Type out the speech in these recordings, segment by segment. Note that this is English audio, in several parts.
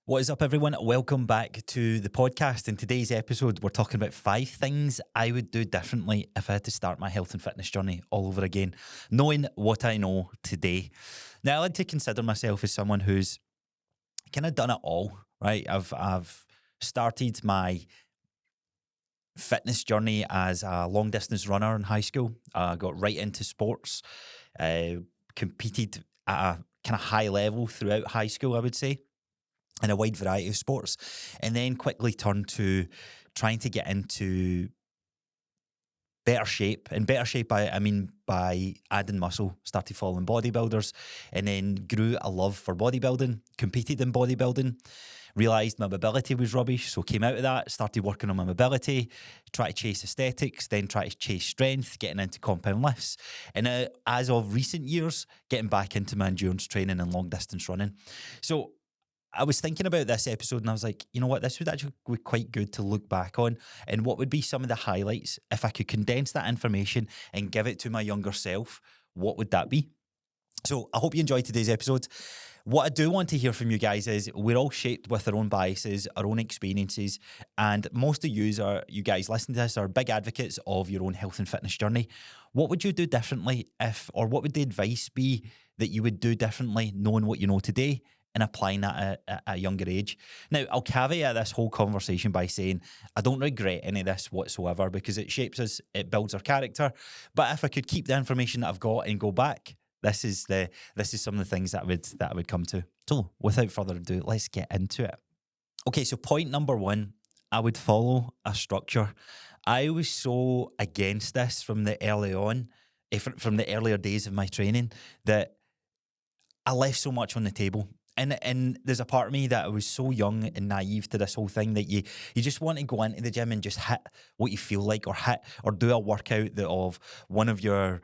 What is up, everyone? Welcome back to the podcast. In today's episode, we're talking about 5 things I would do differently if I had to start my health and fitness journey all over again, knowing what I know today. Now, I like to consider myself as someone who's kind of done it all, right? I've started my fitness journey as a long distance runner in high school. Got right into sports, competed at a kind of high level throughout high school, I would say, in a wide variety of sports, and then quickly turned to trying to get into better shape. And better shape, I mean by adding muscle. Started following bodybuilders, and then grew a love for bodybuilding, competed in bodybuilding, realised my mobility was rubbish, so came out of that, started working on my mobility, try to chase aesthetics, then try to chase strength, getting into compound lifts. And as of recent years, getting back into my endurance training and long distance running. So I was thinking about this episode and I was like, you know what, this would actually be quite good to look back on, and what would be some of the highlights if I could condense that information and give it to my younger self. What would that be? So I hope you enjoyed today's episode. What I do want to hear from you guys is we're all shaped with our own biases, our own experiences, and most of you guys listening to this are big advocates of your own health and fitness journey. What would you do differently or what would the advice be that you would do differently knowing what you know today and applying that at a younger age? Now, I'll caveat this whole conversation by saying I don't regret any of this whatsoever because it shapes us, it builds our character. But if I could keep the information that I've got and go back, this is some of the things that I would come to. So, without further ado, let's get into it. Okay, so point number one, I would follow a structure. I was so against this from the from the earlier days of my training, that I left so much on the table. And there's a part of me that I was so young and naive to this whole thing that you just want to go into the gym and just hit what you feel like, or do a workout that of one of your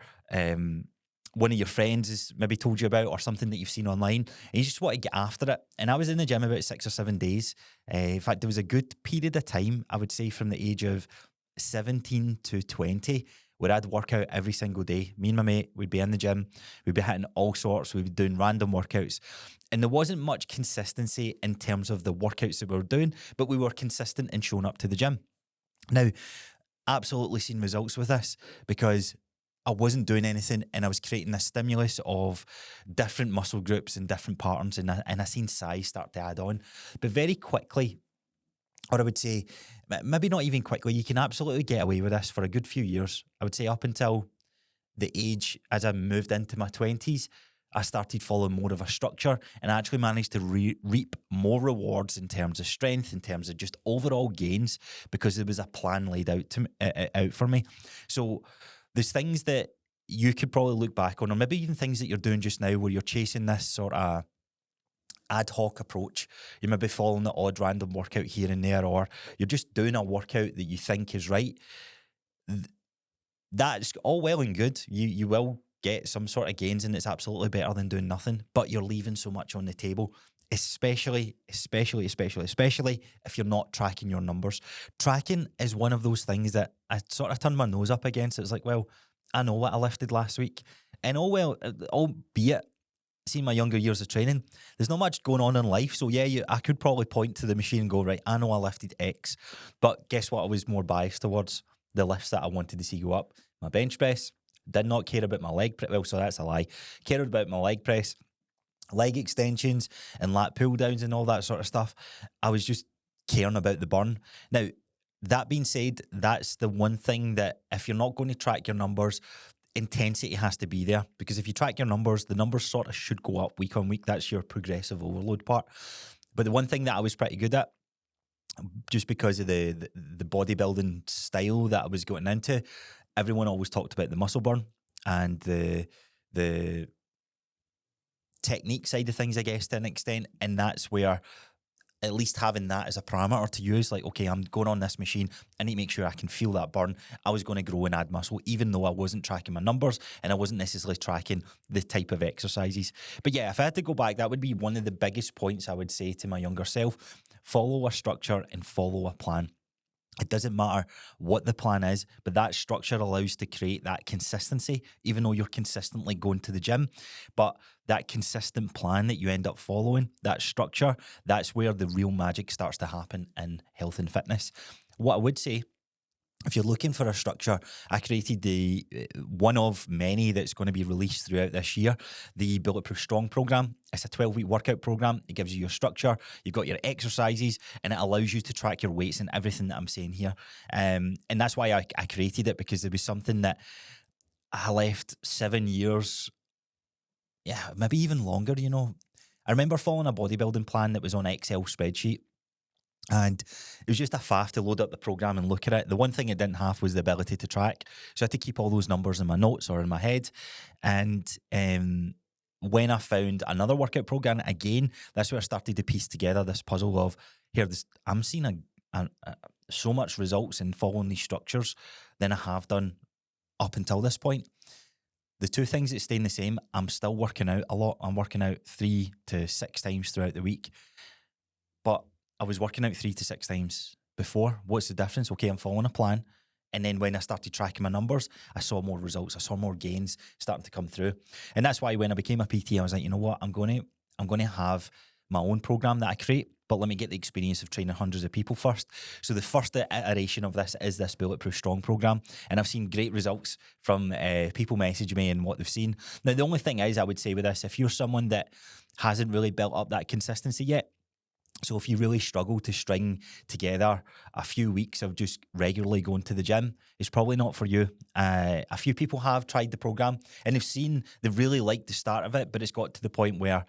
friends has maybe told you about, or something that you've seen online, and you just want to get after it. And I was in the gym about 6 or 7 days. In fact, there was a good period of time, I would say, from the age of 17 to 20, where I'd work out every single day. Me and my mate, we'd be in the gym, we'd be hitting all sorts, we'd be doing random workouts. And there wasn't much consistency in terms of the workouts that we were doing, but we were consistent in showing up to the gym. Now, absolutely seen results with this because I wasn't doing anything and I was creating a stimulus of different muscle groups and different patterns, and I seen size start to add on. But very quickly, or I would say, maybe not even quickly, you can absolutely get away with this for a good few years. I would say up until the age, as I moved into my 20s, I started following more of a structure, and I actually managed to reap more rewards in terms of strength, in terms of just overall gains, because there was a plan laid out for me. So there's things that you could probably look back on, or maybe even things that you're doing just now where you're chasing this sort of ad hoc approach. You may be following the odd random workout here and there, or you're just doing a workout that you think is right. That's all well and good. You will get some sort of gains, and it's absolutely better than doing nothing, but you're leaving so much on the table, especially if you're not tracking your numbers. Tracking is one of those things that I sort of turned my nose up against. It's like, well, I know what I lifted last week, and albeit seeing my younger years of training, there's not much going on in life. So yeah, I could probably point to the machine and go, right, I know I lifted X, but guess what? I was more biased towards the lifts that I wanted to see go up. My bench press, did not care about my leg press. Well, so that's a lie. Cared about my leg press, leg extensions and lat pull downs and all that sort of stuff. I was just caring about the burn. Now, that being said, that's the one thing that if you're not going to track your numbers, intensity has to be there, because if you track your numbers, the numbers sort of should go up week on week. That's your progressive overload part. But the one thing that I was pretty good at, just because of the bodybuilding style that I was going into, everyone always talked about the muscle burn and the technique side of things, I guess, to an extent. And that's where at least having that as a parameter to use, like, okay, I'm going on this machine, I need to make sure I can feel that burn. I was going to grow and add muscle, even though I wasn't tracking my numbers and I wasn't necessarily tracking the type of exercises. But yeah, if I had to go back, that would be one of the biggest points I would say to my younger self: follow a structure and follow a plan. It doesn't matter what the plan is, but that structure allows to create that consistency, even though you're consistently going to the gym. But that consistent plan that you end up following, that structure, that's where the real magic starts to happen in health and fitness. What I would say, if you're looking for a structure, I created the one of many that's going to be released throughout this year, the Bulletproof Strong program. It's a 12-week workout program. It gives you your structure, you've got your exercises, and it allows you to track your weights and everything that I'm saying here. And that's why I created it, because there was something that I left 7 years, yeah, maybe even longer, you know. I remember following a bodybuilding plan that was on Excel spreadsheet. And it was just a faff to load up the program and look at it. The one thing it didn't have was the ability to track. So I had to keep all those numbers in my notes or in my head. And when I found another workout program, again, that's where I started to piece together this puzzle of, I'm seeing so much results in following these structures than I have done up until this point. The two things that staying the same, I'm still working out a lot. I'm working out 3 to 6 times throughout the week. But I was working out 3 to 6 times before. What's the difference? Okay, I'm following a plan. And then when I started tracking my numbers, I saw more results. I saw more gains starting to come through. And that's why when I became a PT, I was like, you know what? I'm going to have my own program that I create, but let me get the experience of training hundreds of people first. So the first iteration of this is this Bulletproof Strong program. And I've seen great results from people message me and what they've seen. Now, the only thing is, I would say with this, if you're someone that hasn't really built up that consistency yet, so if you really struggle to string together a few weeks of just regularly going to the gym, it's probably not for you. A few people have tried the program and they've really liked the start of it, but it's got to the point where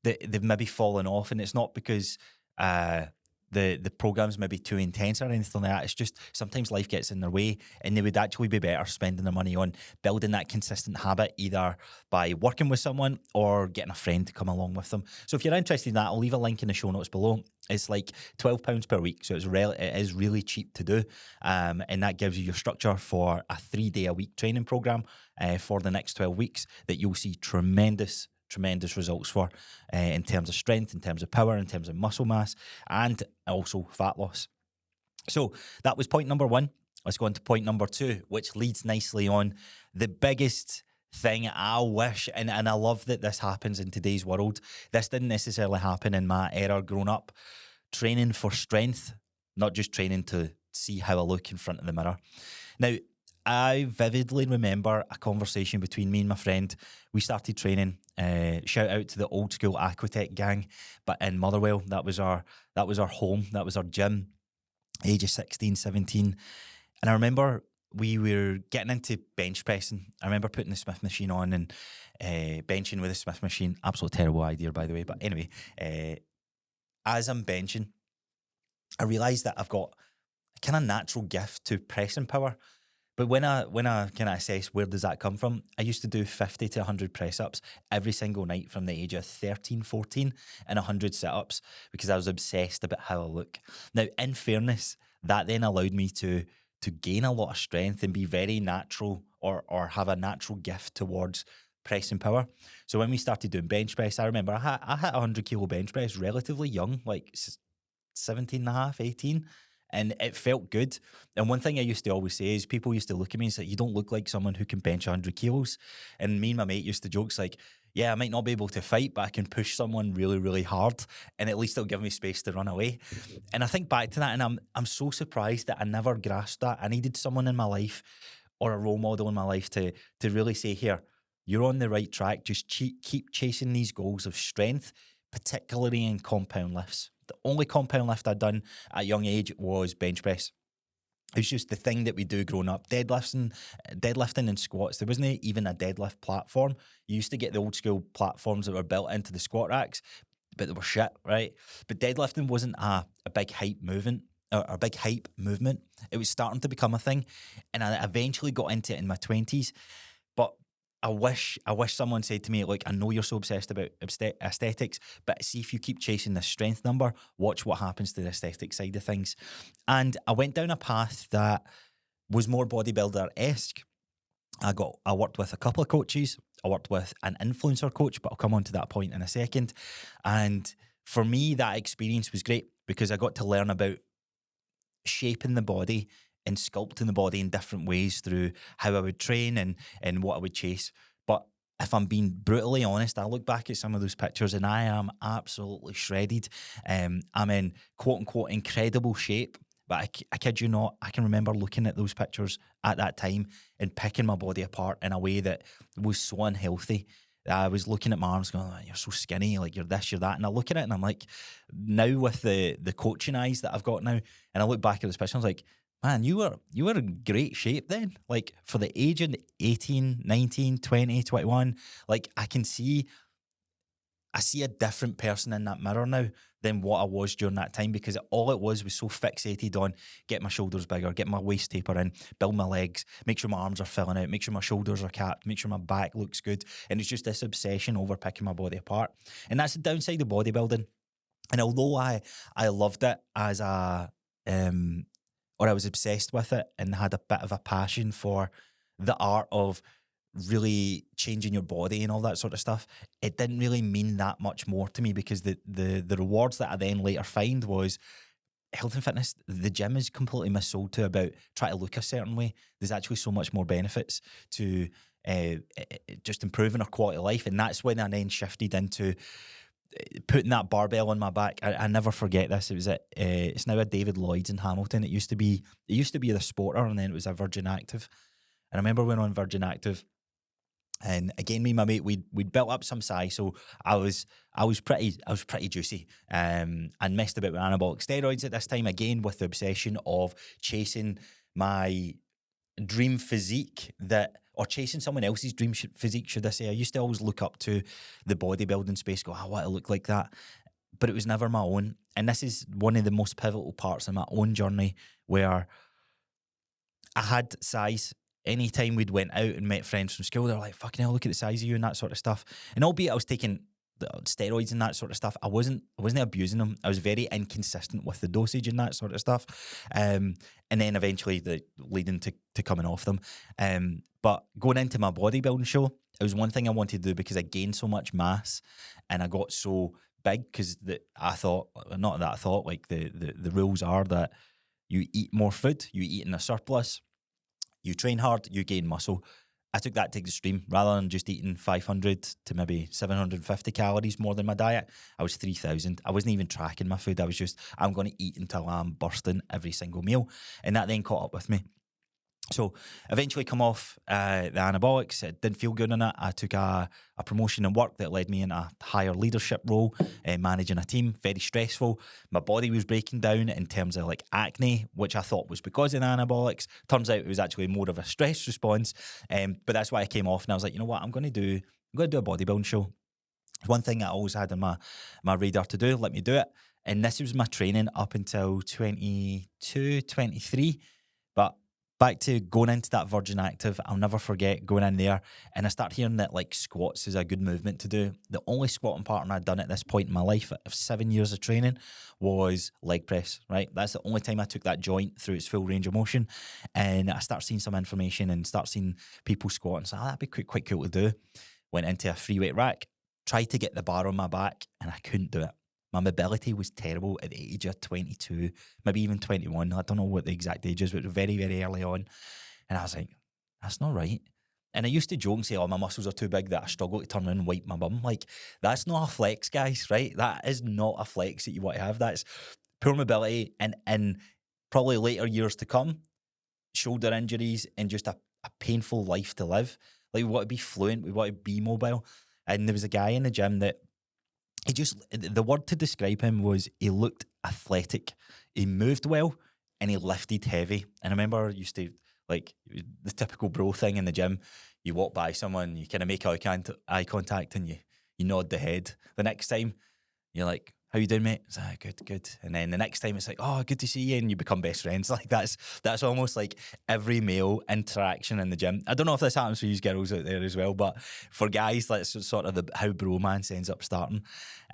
they've maybe fallen off, and it's not because the program's maybe too intense or anything like that. It's just sometimes life gets in their way, and they would actually be better spending their money on building that consistent habit, either by working with someone or getting a friend to come along with them. So if you're interested in that, I'll leave a link in the show notes below. It's like £12 per week, so it is really cheap to do, and that gives you your structure for a 3-day-a-week training program for the next 12 weeks that you'll see tremendous results for in terms of strength, in terms of power, in terms of muscle mass, and also fat loss. So that was point number 1. Let's go on to point number 2, which leads nicely on. The biggest thing I wish, and I love that this happens in today's world. This didn't necessarily happen in my era growing up. Training for strength, not just training to see how I look in front of the mirror. Now, I vividly remember a conversation between me and my friend. We started training. Shout out to the old school Aquatech gang, but in Motherwell, that was our home, that was our gym. Age of 16, 17, and I remember we were getting into bench pressing. I remember putting the Smith machine on and benching with the Smith machine. Absolute terrible idea, by the way. But anyway, as I'm benching, I realised that I've got a kind of natural gift to pressing power. But when I kind of assess where does that come from, I used to do 50 to 100 press-ups every single night from the age of 13, 14, and 100 sit-ups because I was obsessed about how I look. Now, in fairness, that then allowed me to gain a lot of strength and be very natural or have a natural gift towards pressing power. So when we started doing bench press, I remember I hit 100 kilo bench press relatively young, like 17 and a half, 18. And it felt good. And one thing I used to always say is people used to look at me and say, you don't look like someone who can bench 100 kilos. And me and my mate used to joke, like, yeah, I might not be able to fight, but I can push someone really, really hard, and at least it'll give me space to run away. And I think back to that, and I'm so surprised that I never grasped that. I needed someone in my life or a role model in my life to really say, here, you're on the right track. Just keep chasing these goals of strength, particularly in compound lifts. The only compound lift I'd done at a young age was bench press. It was just the thing that we do growing up. Deadlifting and squats. There wasn't even a deadlift platform. You used to get the old school platforms that were built into the squat racks, but they were shit, right? But deadlifting wasn't a big hype movement. Or a big hype movement. It was starting to become a thing, and I eventually got into it in my 20s. But I wish someone said to me, look, I know you're so obsessed about aesthetics, but see if you keep chasing this strength number, watch what happens to the aesthetic side of things. And I went down a path that was more bodybuilder-esque. I worked with a couple of coaches. I worked with an influencer coach, but I'll come on to that point in a second. And for me, that experience was great because I got to learn about shaping the body and sculpting the body in different ways through how I would train and what I would chase. But if I'm being brutally honest, I look back at some of those pictures and I am absolutely shredded. I'm in quote unquote incredible shape. But I kid you not, I can remember looking at those pictures at that time and picking my body apart in a way that was so unhealthy. I was looking at my arms going, oh, you're so skinny, like you're this, you're that. And I look at it and I'm like, now with the coaching eyes that I've got now, and I look back at this picture, I was like, man, you were in great shape then. Like for the age of 18, 19, 20, 21, like I see a different person in that mirror now than what I was during that time, because all it was so fixated on get my shoulders bigger, get my waist taper in, build my legs, make sure my arms are filling out, make sure my shoulders are capped, make sure my back looks good. And it's just this obsession over picking my body apart. And that's the downside of bodybuilding. And although I loved it as or I was obsessed with it and had a bit of a passion for the art of really changing your body and all that sort of stuff, it didn't really mean that much more to me, because the rewards that I then later find was health and fitness. The gym is completely missold to about try to look a certain way. There's actually so much more benefits to just improving our quality of life. And that's when I then shifted into putting that barbell on my back. I never forget this. It was it's now a David Lloyd's in Hamilton. It used to be the Sporter, and then it was a Virgin Active. And I remember when on Virgin Active, and again, me and my mate, we'd built up some size, so I was pretty juicy, and messed about with anabolic steroids at this time, again with the obsession of chasing my dream physique, or chasing someone else's dream physique, should I say. I used to always look up to the bodybuilding space, go, I want to look like that, but it was never my own. And this is one of the most pivotal parts of my own journey, where I had size. Anytime we'd went out and met friends from school, they were like, fucking hell, look at the size of you and that sort of stuff. And albeit I was taking the steroids and that sort of stuff, I wasn't abusing them. I was very inconsistent with the dosage and that sort of stuff. And then eventually leading to coming off them. But going into my bodybuilding show, it was one thing I wanted to do, because I gained so much mass and I got so big, because the rules are that you eat more food, you eat in a surplus, you train hard, you gain muscle. I took that to the extreme. Rather than just eating 500 to maybe 750 calories more than my diet, I was 3,000. I wasn't even tracking my food. I was just, I'm going to eat until I'm bursting every single meal. And that then caught up with me. So eventually come off the anabolics. It didn't feel good in it. I took a promotion in work that led me in a higher leadership role, managing a team, very stressful. My body was breaking down in terms of like acne, which I thought was because of the anabolics. Turns out it was actually more of a stress response. But that's why I came off, and I was like, you know what, I'm going to do a bodybuilding show. One thing I always had on my radar to do, let me do it. And this was my training up until 22, 23. But back to going into that Virgin Active, I'll never forget going in there and I start hearing that like squats is a good movement to do. The only squatting pattern I'd done at this point in my life of 7 years of training was leg press, right? That's the only time I took that joint through its full range of motion. And I start seeing some information and start seeing people squatting. So that'd be quite cool to do. Went into a free weight rack, tried to get the bar on my back, and I couldn't do it. My mobility was terrible at the age of 22, maybe even 21. I don't know what the exact age is, but it was very, very early on. And I was like, that's not right. And I used to joke and say, oh, my muscles are too big that I struggle to turn around and wipe my bum. Like, that's not a flex, guys, right? That is not a flex that you want to have. That's poor mobility, and in probably later years to come, shoulder injuries and just a painful life to live. Like, we want to be fluent, we want to be mobile. And there was a guy in the gym that the word to describe him was he looked athletic. He moved well and he lifted heavy. And I remember I used to, like, the typical bro thing in the gym. You walk by someone, you kind of make eye contact and you nod the head. The next time, you're like, how you doing, mate? It's like, good. And then the next time it's like, oh, good to see you. And you become best friends. Like that's almost like every male interaction in the gym. I don't know if this happens for you girls out there as well, but for guys, that's sort of how bromance ends up starting.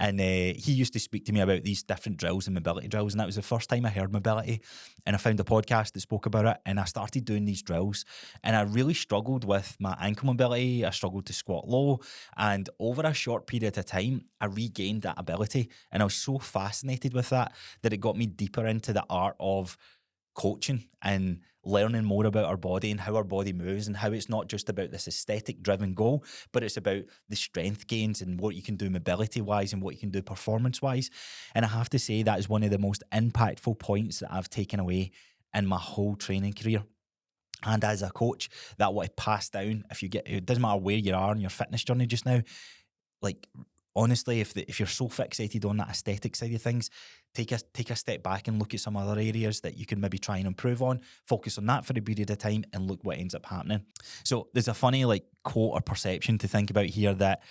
And he used to speak to me about these different drills and mobility drills. And that was the first time I heard mobility. And I found a podcast that spoke about it. And I started doing these drills. And I really struggled with my ankle mobility. I struggled to squat low. And over a short period of time, I regained that ability. And I was so fascinated with that it got me deeper into the art of coaching and learning more about our body and how our body moves and how it's not just about this aesthetic driven goal, but it's about the strength gains and what you can do mobility wise and what you can do performance wise. And I have to say that is one of the most impactful points that I've taken away in my whole training career. And as a coach, that what I pass down, it doesn't matter where you are in your fitness journey just now, like honestly, if you're so fixated on that aesthetic side of things, take a step back and look at some other areas that you can maybe try and improve on, focus on that for a period of time and look what ends up happening. So there's a funny like quote or perception to think about here that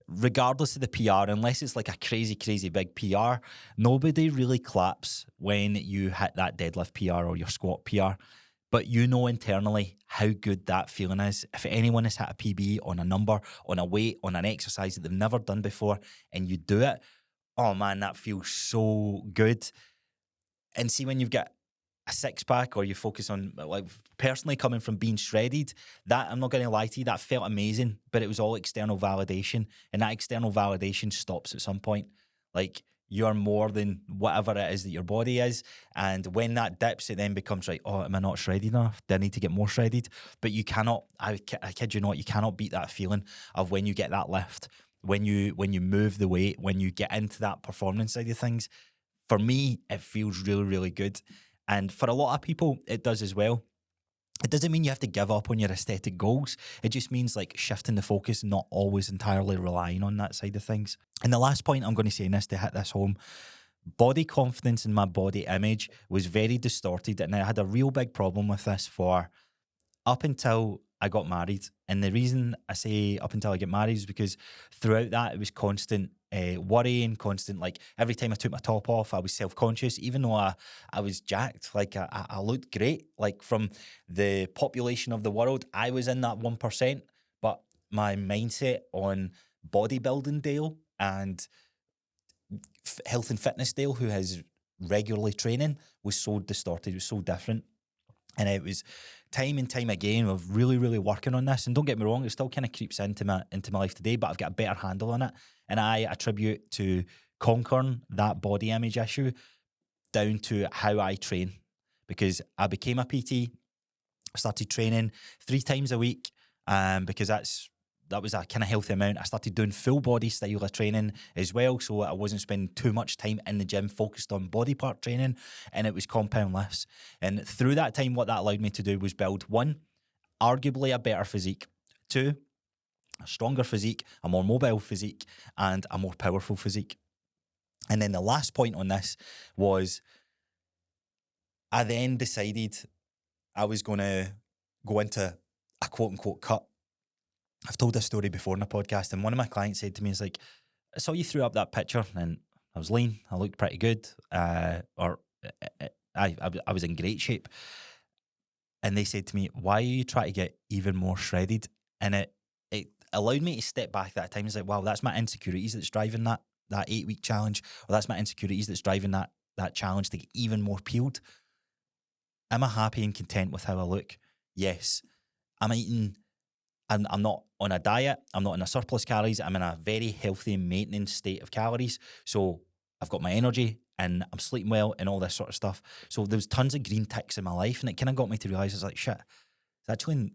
regardless of the PR, unless it's like a crazy, crazy big PR, nobody really claps when you hit that deadlift PR or your squat PR. But you know internally how good that feeling is. If anyone has hit a PB on a number, on a weight, on an exercise that they've never done before, and you do it, oh man, that feels so good. And see, when you've got a six-pack or you focus on, like personally coming from being shredded, that, I'm not going to lie to you, that felt amazing, but it was all external validation. And that external validation stops at some point. Like, you're more than whatever it is that your body is. And when that dips, it then becomes like, oh, am I not shredded enough? Do I need to get more shredded? But you cannot, I kid you not, you cannot beat that feeling of when you get that lift, when you move the weight, when you get into that performance side of things. For me, it feels really, really good. And for a lot of people, it does as well. It doesn't mean you have to give up on your aesthetic goals. It just means like shifting the focus, not always entirely relying on that side of things. And the last point I'm going to say in this to hit this home, body confidence in my body image was very distorted. And I had a real big problem with this for up until I got married. And the reason I say up until I get married is because throughout that, it was constant worrying, constant, like every time I took my top off, I was self-conscious, even though I was jacked, like I looked great. Like from the population of the world, I was in that 1%, but my mindset on bodybuilding Dale and health and fitness Dale, who has regularly training, was so distorted, it was so different. And it was time and time again of really, really working on this. And don't get me wrong, it still kind of creeps into my life today, but I've got a better handle on it. And I attribute to conquering that body image issue down to how I train. Because I became a PT, I started training 3 times a week because that was a kind of healthy amount. I started doing full body style of training as well, so I wasn't spending too much time in the gym focused on body part training, and it was compound lifts. And through that time, what that allowed me to do was build, 1, arguably a better physique, 2, a stronger physique, a more mobile physique, and a more powerful physique. And then the last point on this was I then decided I was going to go into a quote-unquote cut. I've told this story before in the podcast, and one of my clients said to me, "It's like, I saw you threw up that picture, and I was lean, I looked pretty good, I was in great shape." And they said to me, "Why are you trying to get even more shredded?" And it allowed me to step back that time. It's like, wow, that's my insecurities that's driving that 8-week challenge, or that's my insecurities that's driving that challenge to get even more peeled. Am I happy and content with how I look? Yes. Am I eating? I'm not on a diet. I'm not in a surplus calories. I'm in a very healthy maintenance state of calories. So I've got my energy and I'm sleeping well and all this sort of stuff. So there's tons of green ticks in my life, and it kind of got me to realize, it's like, shit, it's actually,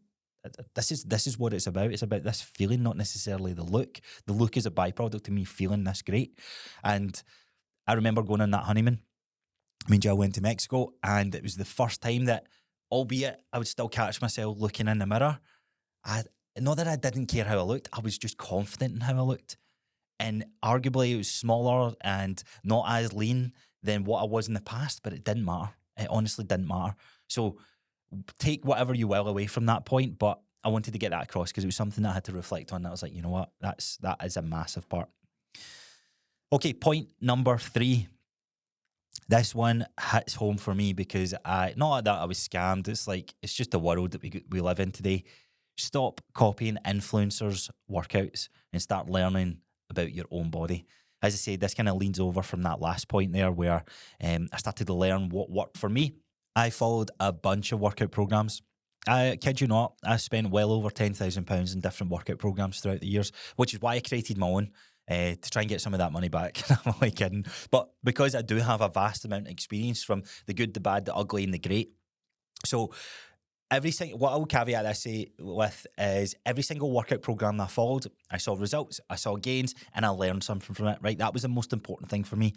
this is what it's about. It's about this feeling, not necessarily the look. The look is a byproduct of me feeling this great. And I remember going on that honeymoon. Me and Jill went to Mexico, and it was the first time that, albeit I would still catch myself looking in the mirror, not that I didn't care how I looked, I was just confident in how I looked. And arguably it was smaller and not as lean than what I was in the past, but it didn't matter. It honestly didn't matter. So take whatever you will away from that point, but I wanted to get that across because it was something that I had to reflect on. I was like, you know what, that is a massive part. Okay, point number 3. This one hits home for me because not that I was scammed. It's just the world that we live in today. Stop copying influencers' workouts and start learning about your own body. As I said, this kind of leans over from that last point there where I started to learn what worked for me. I followed a bunch of workout programs. I kid you not, I spent well over £10,000 in different workout programs throughout the years, which is why I created my own. to try and get some of that money back. I'm only kidding. But because I do have a vast amount of experience from the good, the bad, the ugly, and the great. So what I will caveat this with is every single workout program I followed, I saw results, I saw gains, and I learned something from it, right? That was the most important thing for me.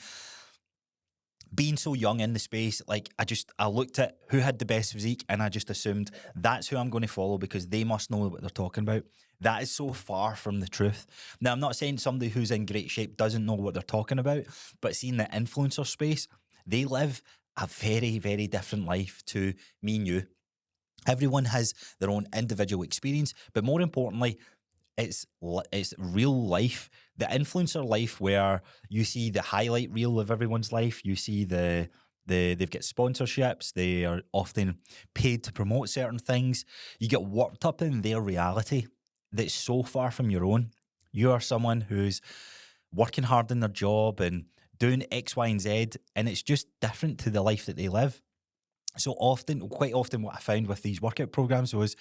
Being so young in the space, like I looked at who had the best physique and I just assumed that's who I'm going to follow because they must know what they're talking about. That is so far from the truth. Now, I'm not saying somebody who's in great shape doesn't know what they're talking about, but seeing the influencer space, they live a very, very different life to me and you. Everyone has their own individual experience, but more importantly, it's real life, the influencer life where you see the highlight reel of everyone's life. You see they've got sponsorships. They are often paid to promote certain things. You get worked up in their reality that's so far from your own. You are someone who's working hard in their job and doing X, Y, and Z, and it's just different to the life that they live. So quite often what I found with these workout programs was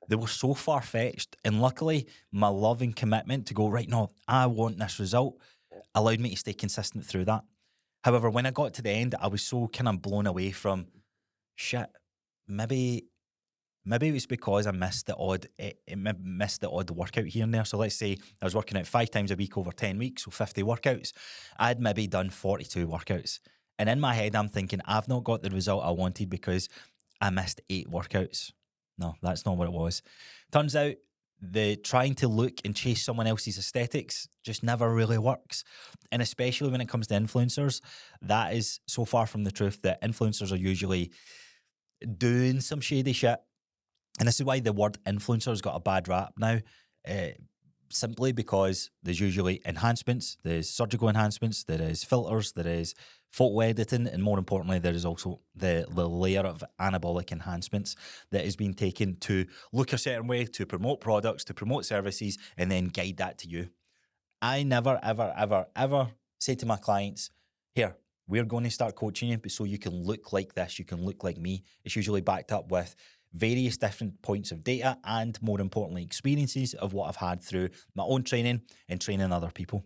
they were so far-fetched, and luckily my love and commitment to go, right, no, I want this result, allowed me to stay consistent through that. However, when I got to the end, I was so kind of blown away from, shit, maybe it was because I missed the odd workout here and there. So let's say I was working out 5 times a week over 10 weeks, so 50 workouts. I'd maybe done 42 workouts. And in my head, I'm thinking, I've not got the result I wanted because I missed 8 workouts. No, that's not what it was. Turns out the trying to look and chase someone else's aesthetics just never really works. And especially when it comes to influencers, that is so far from the truth that influencers are usually doing some shady shit. And this is why the word influencer's got a bad rap now. Simply because there's usually enhancements, there's surgical enhancements, there is filters, there is photo editing, and more importantly, there is also the layer of anabolic enhancements that is being taken to look a certain way, to promote products, to promote services, and then guide that to you. I never, ever, ever, ever say to my clients, here, we're going to start coaching you, but so you can look like this, you can look like me. It's usually backed up with various different points of data and, more importantly, experiences of what I've had through my own training and training other people.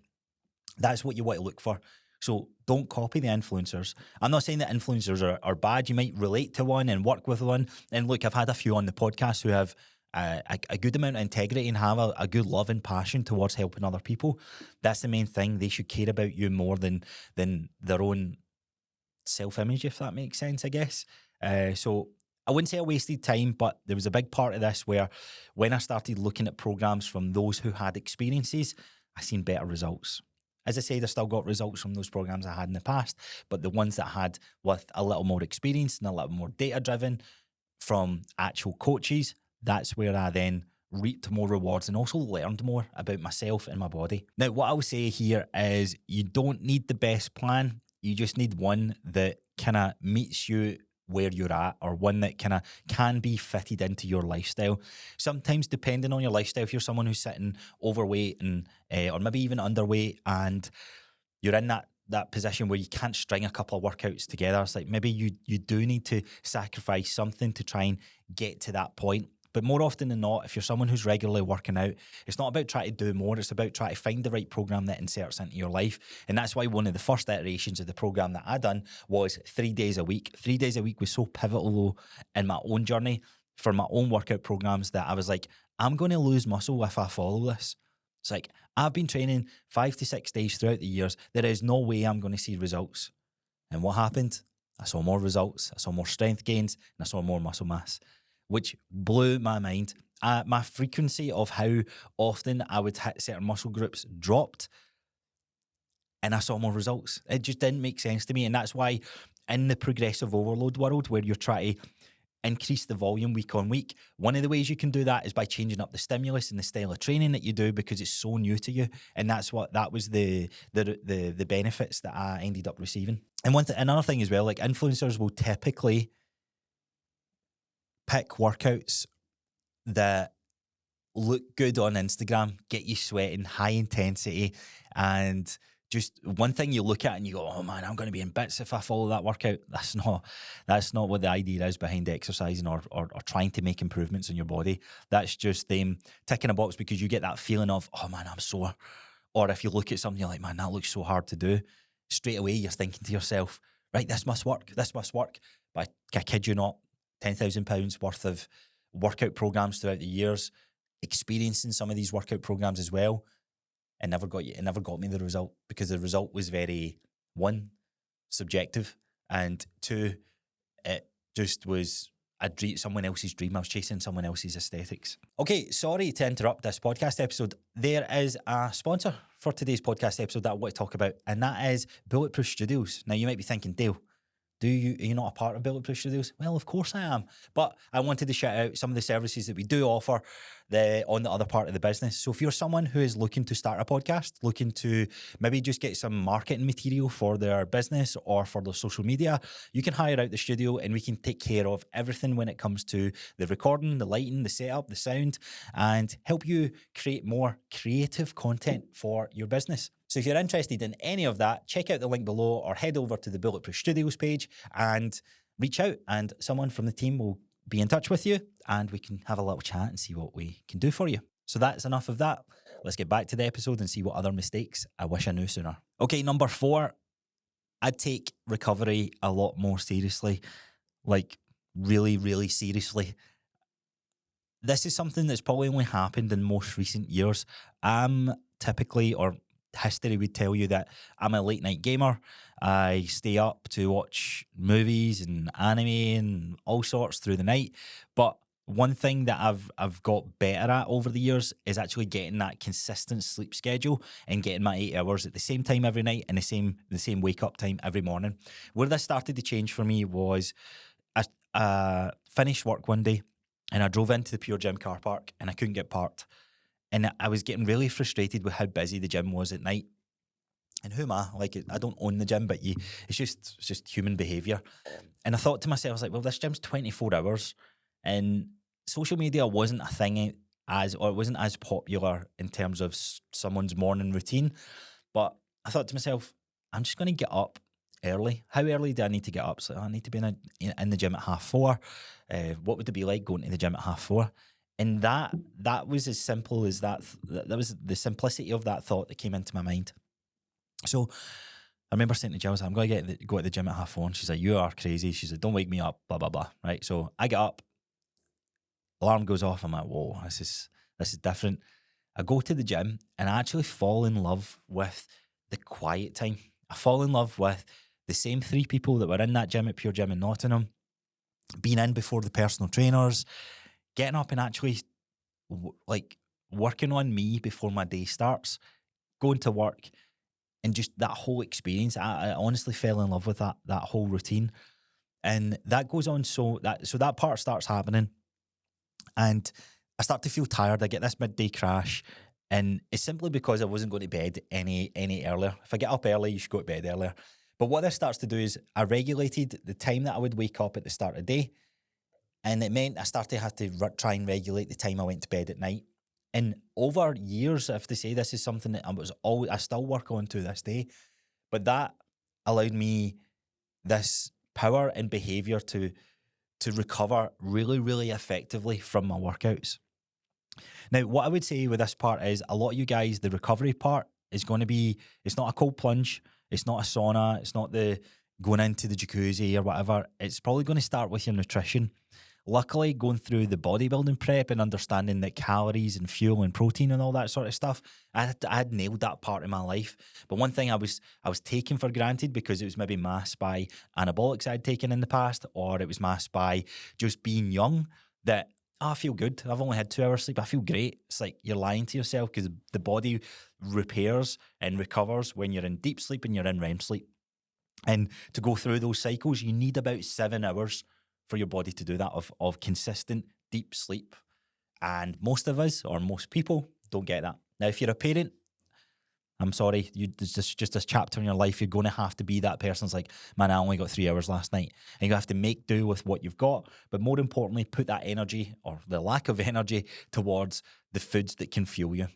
That's what you want to look for. So don't copy the influencers. I'm not saying that influencers are bad. You might relate to one and work with one. And look, I've had a few on the podcast who have a good amount of integrity and have a good love and passion towards helping other people. That's the main thing. They should care about you more than their own self-image, if that makes sense, I guess. So I wouldn't say I wasted time, but there was a big part of this where when I started looking at programs from those who had experiences, I seen better results. As I said, I still got results from those programs I had in the past, but the ones that I had with a little more experience and a little more data-driven from actual coaches, that's where I then reaped more rewards and also learned more about myself and my body. Now, what I will say here is you don't need the best plan. You just need one that kind of meets you where you're at, or one that kind of can be fitted into your lifestyle. Sometimes, depending on your lifestyle, if you're someone who's sitting overweight and or maybe even underweight, and you're in that position where you can't string a couple of workouts together, it's like maybe you do need to sacrifice something to try and get to that point. But more often than not, if you're someone who's regularly working out, it's not about trying to do more. It's about trying to find the right program that inserts into your life. And that's why one of the first iterations of the program that I done was 3 days a week. 3 days a week was so pivotal in my own journey for my own workout programs that I was like, I'm going to lose muscle if I follow this. It's like, I've been training 5 to 6 days throughout the years. There is no way I'm going to see results. And what happened? I saw more results. I saw more strength gains, and I saw more muscle mass, which blew my mind. My frequency of how often I would hit certain muscle groups dropped, and I saw more results. It just didn't make sense to me. And that's why in the progressive overload world, where you're trying to increase the volume week on week, one of the ways you can do that is by changing up the stimulus and the style of training that you do, because it's so new to you. And that was the benefits that I ended up receiving. And another thing as well, like influencers will typically pick workouts that look good on Instagram, get you sweating, high intensity, and just one thing you look at and you go, oh man, I'm going to be in bits if I follow that workout. That's not what the idea is behind exercising or trying to make improvements in your body. That's just them ticking a box because you get that feeling of, oh man, I'm sore. Or if you look at something, you're like, man, that looks so hard to do. Straight away, you're thinking to yourself, right, this must work. This must work. But I kid you not, £10,000 worth of workout programs throughout the years, experiencing some of these workout programs as well, it never got me the result, because the result was very, one, subjective, and two, it just was someone else's dream. I was chasing someone else's aesthetics. Okay, sorry to interrupt this podcast episode. There is a sponsor for today's podcast episode that I want to talk about, and that is Bulletproof Studios. Now, you might be thinking, Dale, are you not a part of Bulletproof Studios? Well, of course I am. But I wanted to shout out some of the services that we do offer on the other part of the business. So if you're someone who is looking to start a podcast, looking to maybe just get some marketing material for their business or for their social media, you can hire out the studio and we can take care of everything when it comes to the recording, the lighting, the setup, the sound, and help you create more creative content for your business. So if you're interested in any of that, check out the link below or head over to the Bulletproof Studios page and reach out, and someone from the team will be in touch with you and we can have a little chat and see what we can do for you. So that's enough of that. Let's get back to the episode and see what other mistakes I wish I knew sooner. Okay, number 4, I'd take recovery a lot more seriously, like really, really seriously. This is something that's probably only happened in most recent years. I'm typically, or history would tell you, that I'm a late night gamer. I stay up to watch movies and anime and all sorts through the night. But one thing that I've got better at over the years is actually getting that consistent sleep schedule and getting my 8 hours at the same time every night and the same wake up time every morning. Where this started to change for me was I finished work one day and I drove into the Pure Gym car park and I couldn't get parked. And I was getting really frustrated with how busy the gym was at night. And who am I? Like, I don't own the gym, but it's just human behaviour. And I thought to myself, I was like, well, this gym's 24 hours. And social media wasn't a thing it wasn't as popular in terms of someone's morning routine. But I thought to myself, I'm just going to get up early. How early do I need to get up? So I need to be in the gym at 4:30. What would it be like going to the gym at 4:30? And that was as simple as that. That was the simplicity of that thought that came into my mind. So I remember saying to Jill, I'm going to go to the gym at 4:30. And she's like, you are crazy. She's like, don't wake me up, blah, blah, blah. Right. So I get up, alarm goes off. I'm like, whoa, this is different. I go to the gym and I actually fall in love with the quiet time. I fall in love with the same 3 people that were in that gym at Pure Gym in Nottingham, being in before the personal trainers, getting up and actually working on me before my day starts, going to work, and just that whole experience. I honestly fell in love with that whole routine. And that goes on, so that part starts happening and I start to feel tired. I get this midday crash, and it's simply because I wasn't going to bed any earlier. If I get up early, you should go to bed earlier. But what this starts to do is I regulated the time that I would wake up at the start of the day. And it meant I started to have to try and regulate the time I went to bed at night. And over years, I have to say, this is something that I still work on to this day. But that allowed me this power and behaviour to recover really, really effectively from my workouts. Now, what I would say with this part is a lot of you guys, the recovery part is going to be, it's not a cold plunge, it's not a sauna, it's not the going into the jacuzzi or whatever. It's probably going to start with your nutrition. Luckily, going through the bodybuilding prep and understanding that calories and fuel and protein and all that sort of stuff, I had nailed that part in my life. But one thing I was taking for granted, because it was maybe masked by anabolics I'd taken in the past, or it was masked by just being young, that I feel good. I've only had 2 hours sleep. I feel great. It's like you're lying to yourself, because the body repairs and recovers when you're in deep sleep and you're in REM sleep. And to go through those cycles, you need about 7 hours for your body to do that of consistent deep sleep. And most of us, or most people, don't get that. Now, if you're a parent, I'm sorry, there's just this chapter in your life, you're going to have to be that person that's like, man, I only got 3 hours last night. And you have to make do with what you've got. But more importantly, put that energy, or the lack of energy, towards the foods that can fuel you.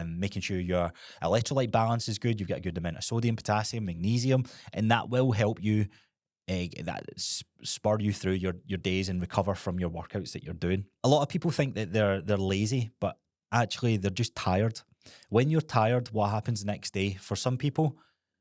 Making sure your electrolyte balance is good, you've got a good amount of sodium, potassium, magnesium, and that will help you spur you through your days and recover from your workouts that you're doing. A lot of people think that they're lazy, but actually they're just tired. When you're tired, what happens the next day? For some people,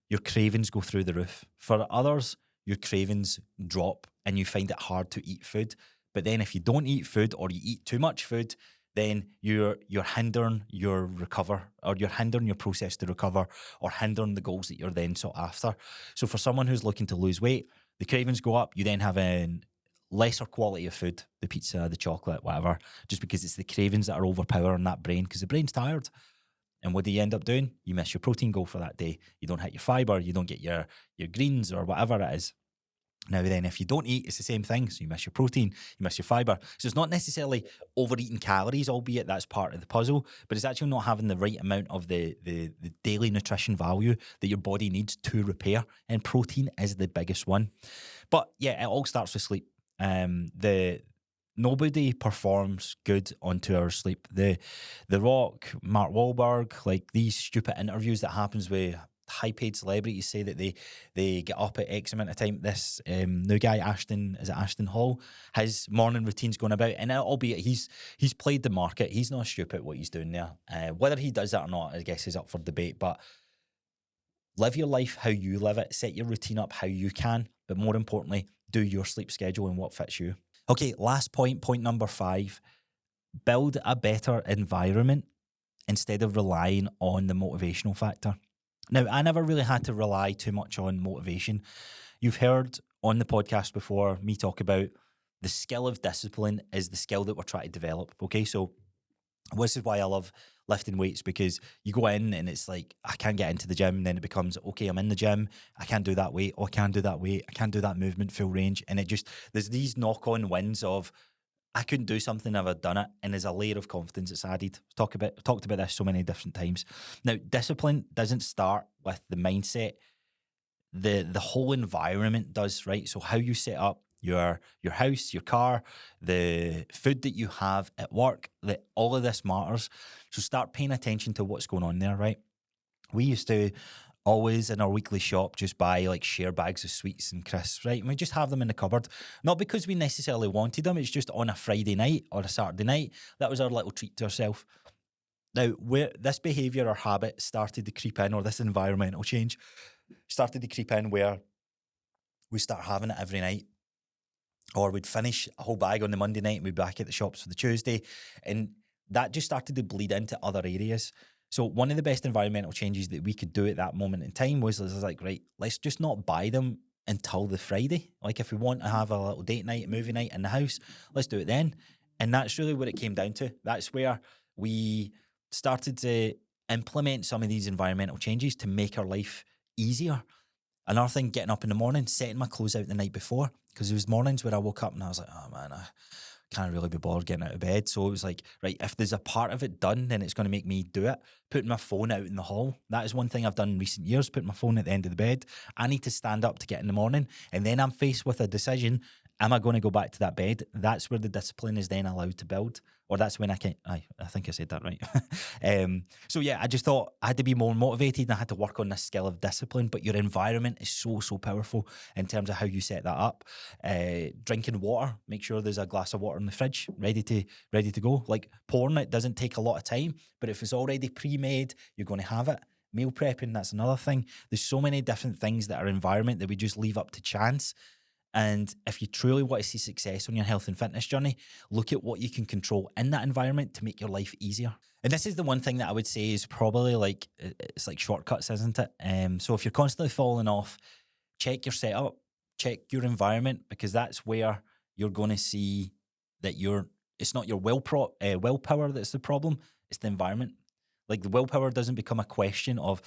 your cravings go through the roof. For others, your cravings drop and you find it hard to eat food. But then if you don't eat food or you eat too much food, then you're hindering your recover, or you're hindering your process to recover, or hindering the goals that you're then sought after. So for someone who's looking to lose weight, the cravings go up, you then have a lesser quality of food, the pizza, the chocolate, whatever, just because it's the cravings that are overpowering that brain, because the brain's tired. And what do you end up doing? You miss your protein goal for that day. You don't hit your fibre, you don't get your greens or whatever it is. Now then, if you don't eat, it's the same thing. So you miss your protein, you miss your fibre. So it's not necessarily overeating calories, albeit that's part of the puzzle, but it's actually not having the right amount of the daily nutrition value that your body needs to repair. And protein is the biggest one. But yeah, it all starts with sleep. Nobody performs good on 2 hours sleep. The Rock, Mark Wahlberg, like these stupid interviews that happens with high-paid celebrities say that they get up at X amount of time. This new guy, Ashton Hall, his morning routine's going about, and albeit he's played the market, he's not stupid what he's doing there. Whether he does that or not, I guess, is up for debate, but live your life how you live it, set your routine up how you can, but more importantly, do your sleep schedule and what fits you. Okay, last point number 5, build a better environment instead of relying on the motivational factor. Now, I never really had to rely too much on motivation. You've heard on the podcast before me talk about the skill of discipline is the skill that we're trying to develop, okay? So this is why I love lifting weights, because you go in and it's like, I can't get into the gym, and then it becomes, okay, I'm in the gym, I can't do that weight, I can't do that weight, I can't do that movement full range, and there's these knock-on wins of, I couldn't do something if I'd done it, and there's a layer of confidence that's added. Talked about this so many different times. Now, discipline doesn't start with the mindset. The whole environment does, right? So how you set up your house, your car, the food that you have at work, that all of this matters. So start paying attention to what's going on there, right? We used to always in our weekly shop just buy like share bags of sweets and crisps, right? And we just have them in the cupboard. Not because we necessarily wanted them, it's just on a Friday night or a Saturday night. That was our little treat to ourselves. Now, where this behaviour or habit started to creep in, or this environmental change started to creep in, where we start having it every night, or we'd finish a whole bag on the Monday night and we'd be back at the shops for the Tuesday. And that just started to bleed into other areas. So one of the best environmental changes that we could do at that moment in time was like, right, let's just not buy them until the Friday. Like if we want to have a little date night, movie night in the house, let's do it then. And that's really what it came down to. That's where we started to implement some of these environmental changes to make our life easier. Another thing, getting up in the morning, setting my clothes out the night before, because there was mornings where I woke up and I was like, oh man, I can't really be bothered getting out of bed. So it was like, right, if there's a part of it done, then it's going to make me do it. Putting my phone out in the hall. That is one thing I've done in recent years, putting my phone at the end of the bed. I need to stand up to get in the morning, and then I'm faced with a decision. Am I going to go back to that bed? That's where the discipline is then allowed to build. Or that's when I think I said that right. So yeah, I just thought I had to be more motivated and I had to work on this skill of discipline. But your environment is so powerful in terms of how you set that up. Drinking water, make sure there's a glass of water in the fridge, ready to go. Like pouring it doesn't take a lot of time, but if it's already pre-made, you're going to have it. Meal prepping, that's another thing. There's so many different things that are environment that we just leave up to chance. And if you truly want to see success on your health and fitness journey, look at what you can control in that environment to make your life easier. And this is the one thing that I would say is probably like, it's like shortcuts, isn't it? So if you're constantly falling off, check your setup, check your environment, because that's where you're going to see that it's not your willpower that's the problem, it's the environment. Like the willpower doesn't become a question of,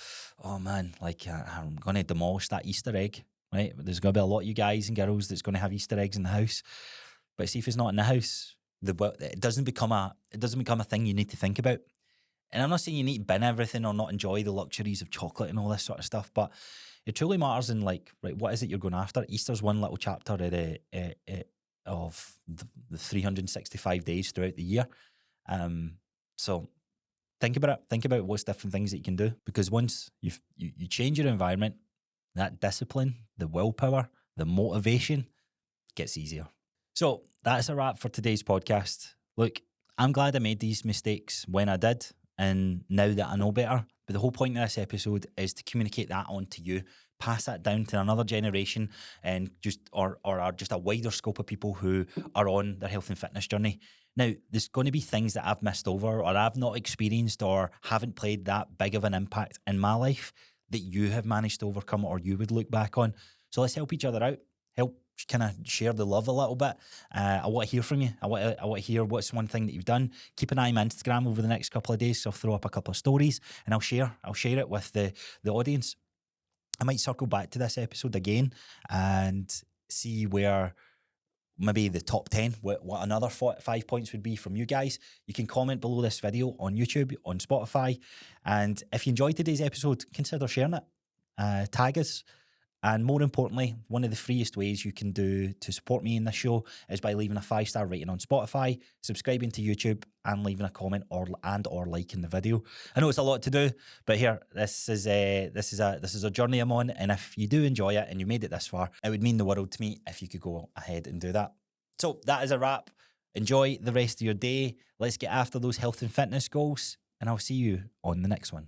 oh man, like I'm going to demolish that Easter egg. Right, there's going to be a lot of you guys and girls that's going to have Easter eggs in the house, but see if it's not in the house, it doesn't become a thing you need to think about. And I'm not saying you need to bin everything or not enjoy the luxuries of chocolate and all this sort of stuff, but it truly matters in like, right, what is it you're going after? Easter's one little chapter of the 365 days throughout the year. So think about it. Think about what's different things that you can do, because once you change your environment, that discipline, the willpower, the motivation gets easier. So that's a wrap for today's podcast. Look, I'm glad I made these mistakes when I did. and now that I know better. But the whole point of this episode is to communicate that on to you, pass that down to another generation, and just a wider scope of people who are on their health and fitness journey. Now, there's going to be things that I've missed over, or I've not experienced, or haven't played that big of an impact in my life that you have managed to overcome, or you would look back on. So let's help each other out. Help kind of share the love a little bit. I want to hear from you. I want to hear what's one thing that you've done. Keep an eye on my Instagram over the next couple of days. So I'll throw up a couple of stories and I'll share it with the audience. I might circle back to this episode again and see where maybe the top 10, what another 5 points would be from you guys. You can comment below this video on YouTube, on Spotify. And if you enjoyed today's episode, consider sharing it. Tag us. And more importantly, one of the freest ways you can do to support me in this show is by leaving a 5-star rating on Spotify, subscribing to YouTube, and leaving a comment or liking the video. I know it's a lot to do, but here, this is a journey I'm on, and if you do enjoy it and you made it this far, it would mean the world to me if you could go ahead and do that. So that is a wrap. Enjoy the rest of your day. Let's get after those health and fitness goals, and I'll see you on the next one.